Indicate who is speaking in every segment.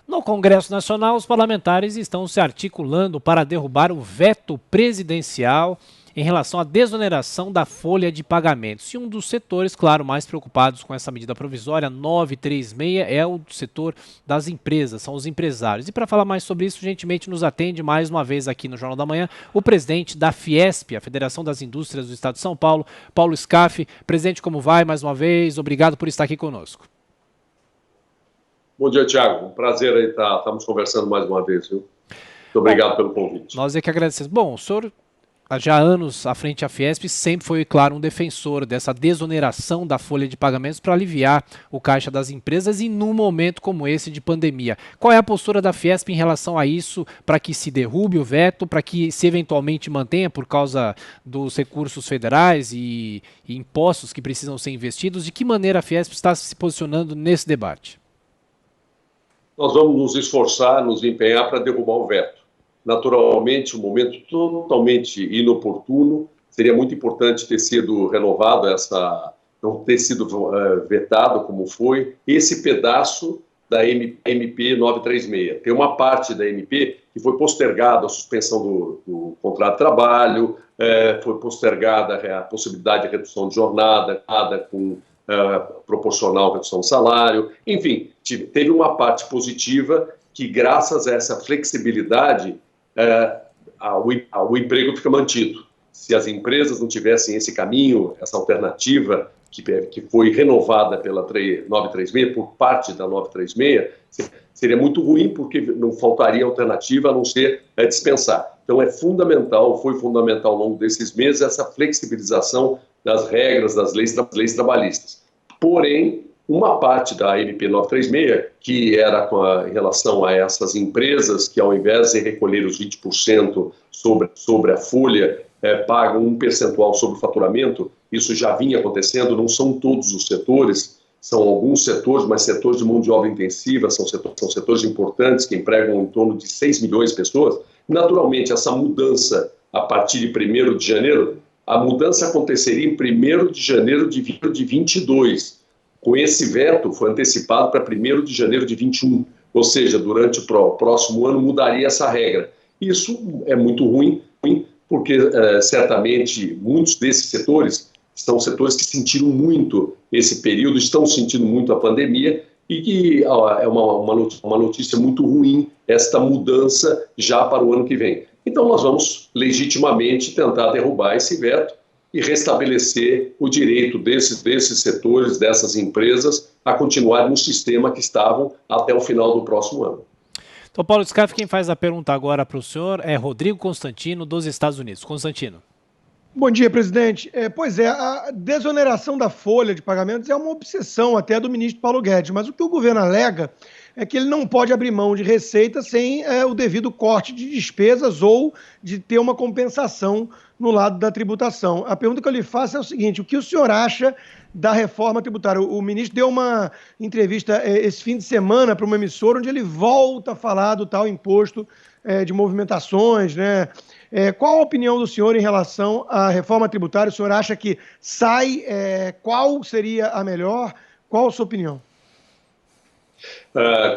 Speaker 1: No Congresso Nacional, os parlamentares estão se articulando para derrubar o veto presidencial em relação à desoneração da folha de pagamentos. E um dos setores, claro, mais preocupados com essa medida provisória 936 é o setor das empresas, são os empresários. E para falar mais sobre isso, gentilmente nos atende mais uma vez aqui no Jornal da Manhã o presidente da Fiesp, a Federação das Indústrias do Estado de São Paulo, Paulo Scaff. Presidente, como vai mais uma vez? Obrigado por estar aqui conosco.
Speaker 2: Bom dia, Thiago. Um prazer aí estamos conversando mais uma vez, viu? Muito obrigado pelo convite.
Speaker 1: Nós é que agradecemos. Bom, o senhor, já há anos à frente da Fiesp, sempre foi, claro, um defensor dessa desoneração da folha de pagamentos para aliviar o caixa das empresas e num momento como esse de pandemia. Qual é a postura da Fiesp em relação a isso, para que se derrube o veto, para que se eventualmente mantenha por causa dos recursos federais e impostos que precisam ser investidos? De que maneira a Fiesp está se posicionando nesse debate?
Speaker 2: Nós vamos nos esforçar, nos empenhar para derrubar o veto. Naturalmente, um momento totalmente inoportuno, seria muito importante ter sido renovado, não ter sido vetado como foi, esse pedaço da MP 936. Tem uma parte da MP que foi postergada, a suspensão do contrato de trabalho, foi postergada a possibilidade de redução de jornada, com proporcional à redução do salário, enfim, teve uma parte positiva que, graças a essa flexibilidade, o emprego fica mantido. Se as empresas não tivessem esse caminho, essa alternativa que foi renovada pela 936, por parte da 936, seria muito ruim, porque não faltaria alternativa a não ser dispensar. Então foi fundamental ao longo desses meses essa flexibilização das regras, das leis trabalhistas. Porém, uma parte da MP 936, que era em relação a essas empresas que, ao invés de recolher os 20% sobre a folha, pagam um percentual sobre o faturamento, isso já vinha acontecendo, não são todos os setores, são alguns setores, mas setores de mão de obra intensiva, são setores importantes que empregam em torno de 6 milhões de pessoas. Naturalmente, essa mudança, a partir de 1º de janeiro, a mudança aconteceria em 1º de janeiro de 2022. Com esse veto, foi antecipado para 1º de janeiro de 2021. Ou seja, durante o próximo ano mudaria essa regra. Isso é muito ruim, porque certamente muitos desses setores são setores que sentiram muito esse período, estão sentindo muito a pandemia, e que é uma notícia muito ruim esta mudança já para o ano que vem. Então nós vamos legitimamente tentar derrubar esse veto e restabelecer o direito desses setores, dessas empresas, a continuar no sistema que estavam até o final do próximo ano.
Speaker 1: Então, Paulo Scaff, quem faz a pergunta agora para o senhor é Rodrigo Constantino, dos Estados Unidos. Constantino.
Speaker 3: Bom dia, presidente. A desoneração da folha de pagamentos é uma obsessão até do ministro Paulo Guedes, mas o que o governo alega é que ele não pode abrir mão de receita sem o devido corte de despesas ou de ter uma compensação no lado da tributação. A pergunta que eu lhe faço é o seguinte: o que o senhor acha da reforma tributária? O ministro deu uma entrevista esse fim de semana para uma emissora onde ele volta a falar do tal imposto de movimentações, né? Qual a opinião do senhor em relação à reforma tributária? O senhor acha que sai? Qual seria a melhor? Qual a sua opinião?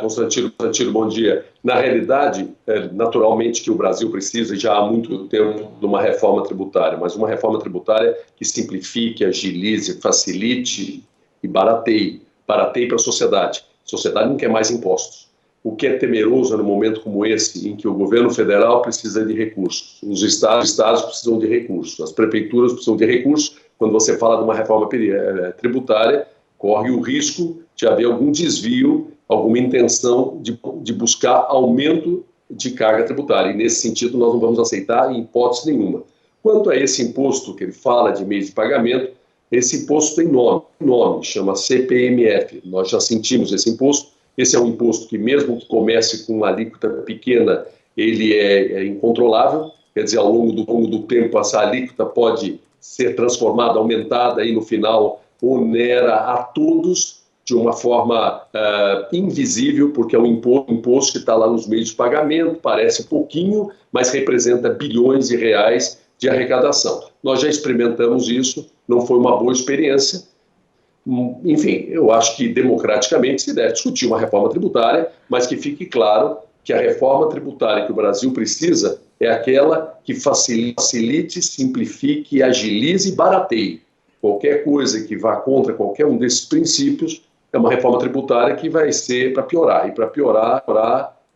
Speaker 2: Constantino, bom dia. Na realidade, naturalmente que o Brasil precisa já há muito tempo de uma reforma tributária, mas uma reforma tributária que simplifique, agilize, facilite e barateie para a sociedade. A sociedade não quer mais impostos. O que é temeroso no momento como esse, em que o governo federal precisa de recursos, os estados precisam de recursos, as prefeituras precisam de recursos. Quando você fala de uma reforma tributária, corre o risco de haver algum desvio, alguma intenção de buscar aumento de carga tributária. E, nesse sentido, nós não vamos aceitar em hipótese nenhuma. Quanto a esse imposto que ele fala de meio de pagamento, esse imposto tem nome, chama CPMF. Nós já sentimos esse imposto. Esse é um imposto que, mesmo que comece com uma alíquota pequena, ele é incontrolável. Quer dizer, ao longo do tempo, essa alíquota pode ser transformada, aumentada, e no final onera a todos de uma forma invisível, porque é um imposto que está lá nos meios de pagamento, parece pouquinho, mas representa bilhões de reais de arrecadação. Nós já experimentamos isso, não foi uma boa experiência. Enfim, eu acho que democraticamente se deve discutir uma reforma tributária, mas que fique claro que a reforma tributária que o Brasil precisa é aquela que facilite, simplifique, agilize e barateie. Qualquer coisa que vá contra qualquer um desses princípios é uma reforma tributária que vai ser para piorar, e para piorar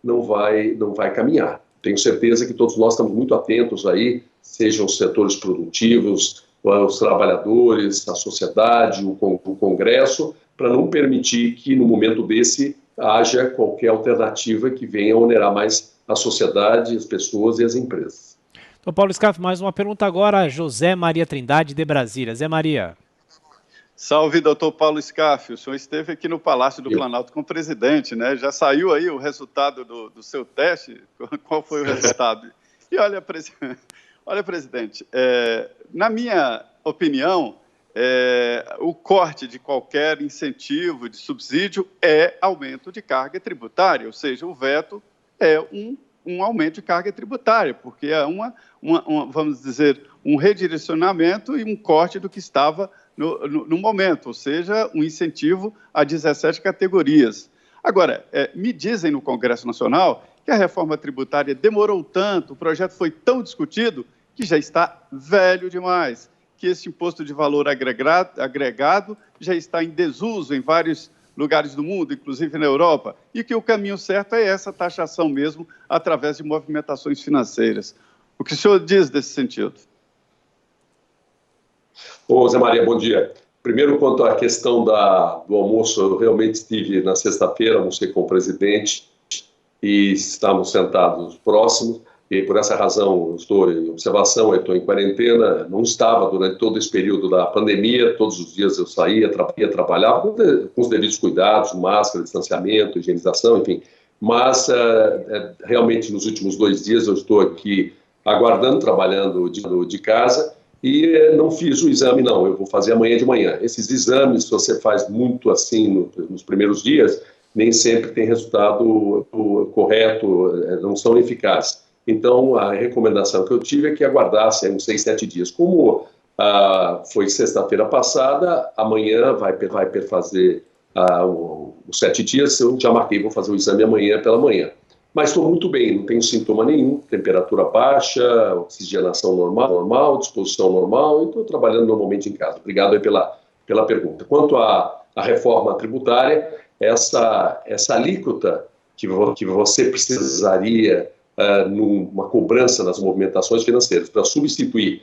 Speaker 2: não vai caminhar. Tenho certeza que todos nós estamos muito atentos aí, sejam os setores produtivos, os trabalhadores, a sociedade, o Congresso, para não permitir que, no momento desse, haja qualquer alternativa que venha onerar mais a sociedade, as pessoas e as empresas.
Speaker 1: Então, Paulo Scaff, mais uma pergunta agora, José Maria Trindade, de Brasília. Zé Maria.
Speaker 4: Salve, doutor Paulo Scaff. O senhor esteve aqui no Palácio do Planalto com o presidente, né? Já saiu aí o resultado do seu teste? Qual foi o resultado? E olha, presidente, na minha opinião, o corte de qualquer incentivo, de subsídio, é aumento de carga tributária, ou seja, o veto é um aumento de carga tributária, porque é vamos dizer, um redirecionamento e um corte do que estava no momento, ou seja, um incentivo a 17 categorias. Agora, me dizem no Congresso Nacional que a reforma tributária demorou tanto, o projeto foi tão discutido, que já está velho demais, que esse imposto de valor agregado já está em desuso em vários lugares do mundo, inclusive na Europa, e que o caminho certo é essa taxação mesmo, através de movimentações financeiras. O que o senhor diz desse sentido?
Speaker 2: Ô, Zé Maria, bom dia. Primeiro, quanto à questão do almoço, eu realmente estive na sexta-feira, almocei com o presidente e estávamos sentados próximos, e por essa razão estou em observação, eu estou em quarentena, não estava durante todo esse período da pandemia, todos os dias eu saía, trabalhava com os devidos cuidados, máscara, distanciamento, higienização, enfim, mas realmente nos últimos 2 dias eu estou aqui aguardando, trabalhando de casa, e não fiz o exame, não, eu vou fazer amanhã de manhã. Esses exames, se você faz muito assim nos primeiros dias, nem sempre tem resultado correto, não são eficazes. Então, a recomendação que eu tive é que aguardasse uns 6, 7 dias. Como foi sexta-feira passada, amanhã vai fazer os 7 dias, eu já marquei, vou fazer o exame amanhã pela manhã. Mas estou muito bem, não tenho sintoma nenhum, temperatura baixa, oxigenação normal, disposição normal, e estou trabalhando normalmente em casa. Obrigado aí pela pergunta. Quanto à reforma tributária, essa alíquota que você precisaria numa cobrança nas movimentações financeiras para substituir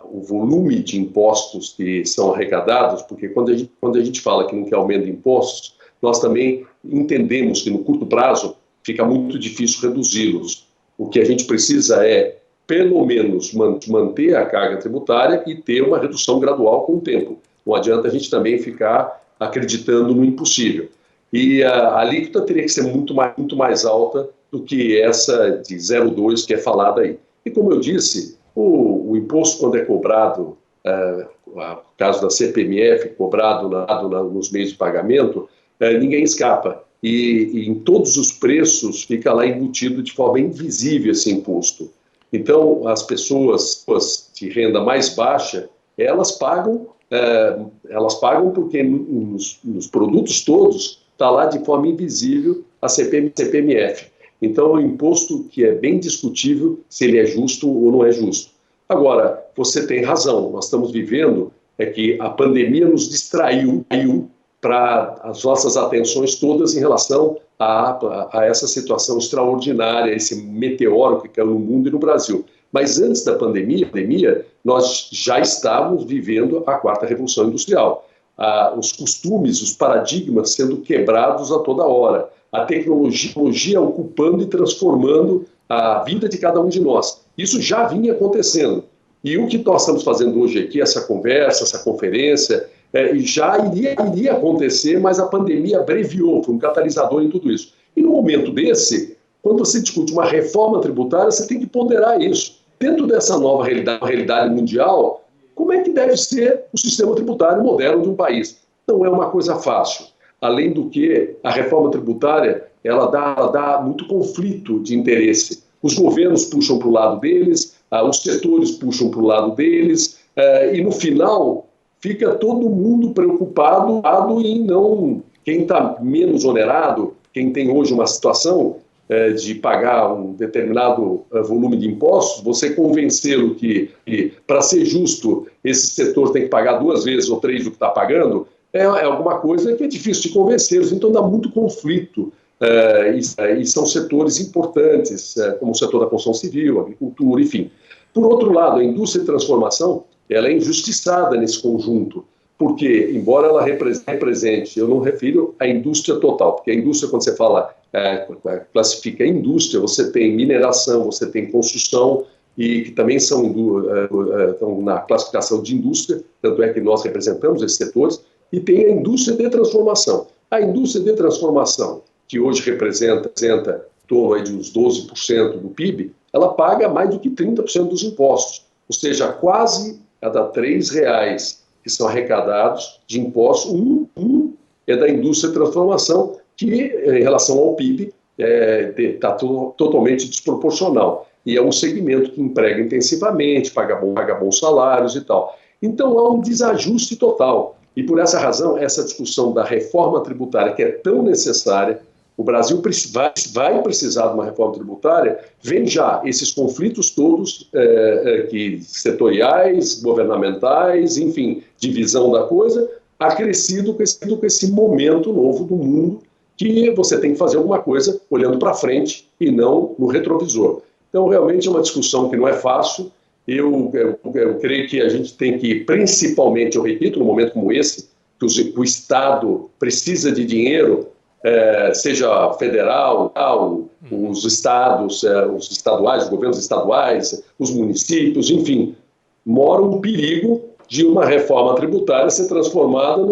Speaker 2: o volume de impostos que são arrecadados, porque quando a gente fala que não quer aumento de impostos, nós também entendemos que no curto prazo fica muito difícil reduzi-los. O que a gente precisa é, pelo menos, manter a carga tributária e ter uma redução gradual com o tempo. Não adianta a gente também ficar acreditando no impossível. E a alíquota teria que ser muito mais alta do que essa de 0,2 que é falada aí. E como eu disse, o imposto, quando é cobrado, no caso da CPMF, cobrado nos meios de pagamento, ninguém escapa. E em todos os preços fica lá embutido de forma invisível esse imposto. Então, as pessoas de renda mais baixa, elas pagam porque nos produtos todos está lá de forma invisível a CPMF. Então, é um imposto que é bem discutível se ele é justo ou não é justo. Agora, você tem razão, nós estamos vivendo que a pandemia nos distraiu para as nossas atenções todas em relação a essa situação extraordinária, esse meteoro que caiu no mundo e no Brasil. Mas antes da pandemia, nós já estávamos vivendo a 4ª Revolução Industrial. Os costumes, os paradigmas sendo quebrados a toda hora. A tecnologia ocupando e transformando a vida de cada um de nós. Isso já vinha acontecendo. E o que nós estamos fazendo hoje aqui, essa conversa, essa conferência, já iria acontecer, mas a pandemia abreviou, foi um catalisador em tudo isso. E no momento desse, quando você discute uma reforma tributária, você tem que ponderar isso. Dentro dessa nova realidade mundial, como é que deve ser o sistema tributário moderno de um país? Não é uma coisa fácil. Além do que, a reforma tributária ela dá muito conflito de interesse. Os governos puxam para o lado deles, os setores puxam para o lado deles, e no final fica todo mundo preocupado em não... Quem está menos onerado, quem tem hoje uma situação de pagar um determinado volume de impostos, você convencê-lo que para ser justo, esse setor tem que pagar 2 vezes ou 3 do que está pagando, é alguma coisa que é difícil de convencê-los. Então dá muito conflito. E são setores importantes, como o setor da construção civil, agricultura, enfim. Por outro lado, a indústria de transformação ela é injustiçada nesse conjunto, porque, embora ela represente, eu não refiro à indústria total, porque a indústria, quando você fala, classifica a indústria, você tem mineração, você tem construção, e que também estão na classificação de indústria, tanto é que nós representamos esses setores, e tem a indústria de transformação. A indústria de transformação, que hoje representa em torno de uns 12% do PIB, ela paga mais do que 30% dos impostos, ou seja, quase cada R$3 que são arrecadados de impostos, um é da indústria de transformação, que em relação ao PIB está totalmente desproporcional. E é um segmento que emprega intensivamente, paga bons salários e tal. Então há um desajuste total. E por essa razão, essa discussão da reforma tributária, que é tão necessária, o Brasil vai precisar de uma reforma tributária, vem já esses conflitos todos, setoriais, governamentais, enfim, divisão da coisa, acrescido com esse momento novo do mundo, que você tem que fazer alguma coisa olhando para frente e não no retrovisor. Então, realmente é uma discussão que não é fácil. Eu creio que a gente tem que, principalmente, eu repito, num momento como esse, que o Estado precisa de dinheiro, seja federal, os estados, os estaduais, os governos estaduais, os municípios, enfim, mora um perigo de uma reforma tributária ser transformada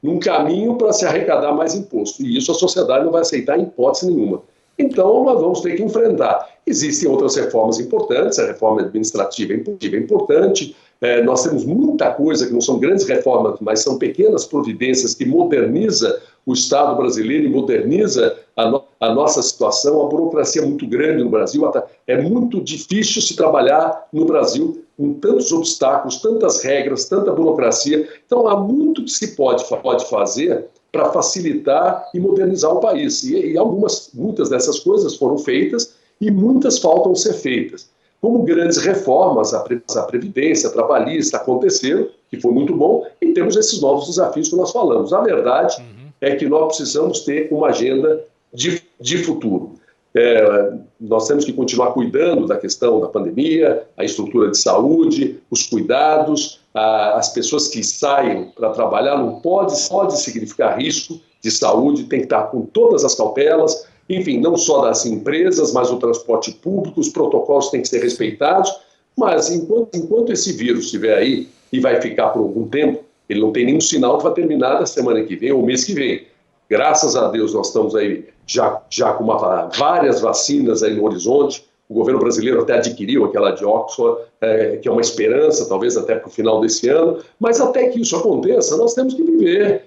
Speaker 2: num caminho para se arrecadar mais imposto. E isso a sociedade não vai aceitar em hipótese nenhuma. Então, nós vamos ter que enfrentar. Existem outras reformas importantes, a reforma administrativa é importante, nós temos muita coisa que não são grandes reformas, mas são pequenas providências que moderniza o Estado brasileiro e moderniza a nossa situação. A burocracia é muito grande no Brasil, é muito difícil se trabalhar no Brasil com tantos obstáculos, tantas regras, tanta burocracia. Então, há muito que se pode fazer para facilitar e modernizar o país. E muitas dessas coisas foram feitas e muitas faltam ser feitas. Como grandes reformas, a Previdência, a Trabalhista aconteceram, que foi muito bom, e temos esses novos desafios que nós falamos. A verdade é que nós precisamos ter uma agenda de futuro. Nós temos que continuar cuidando da questão da pandemia, a estrutura de saúde, os cuidados, as pessoas que saem para trabalhar não pode significar risco de saúde, tem que estar com todas as cautelas, enfim, não só das empresas, mas o transporte público, os protocolos têm que ser respeitados, mas enquanto esse vírus estiver aí e vai ficar por algum tempo, ele não tem nenhum sinal que vai terminar da semana que vem ou mês que vem. Graças a Deus nós estamos aí já com várias vacinas aí no horizonte. O governo brasileiro até adquiriu aquela de Oxford, que é uma esperança, talvez até para o final desse ano. Mas até que isso aconteça, nós temos que viver,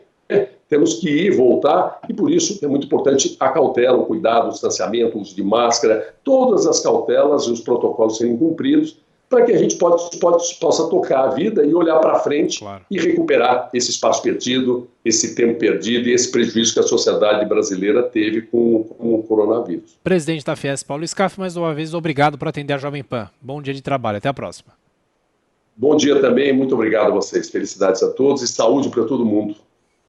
Speaker 2: temos que ir, voltar, e por isso é muito importante a cautela, o cuidado, o distanciamento, o uso de máscara, todas as cautelas e os protocolos serem cumpridos, para que a gente possa tocar a vida e olhar para frente, claro, e recuperar esse espaço perdido, esse tempo perdido e esse prejuízo que a sociedade brasileira teve com o coronavírus.
Speaker 1: Presidente da Fiesp, Paulo Scaff, mais uma vez, obrigado por atender a Jovem Pan. Bom dia de trabalho, até a próxima.
Speaker 2: Bom dia também, muito obrigado a vocês. Felicidades a todos e saúde para todo mundo.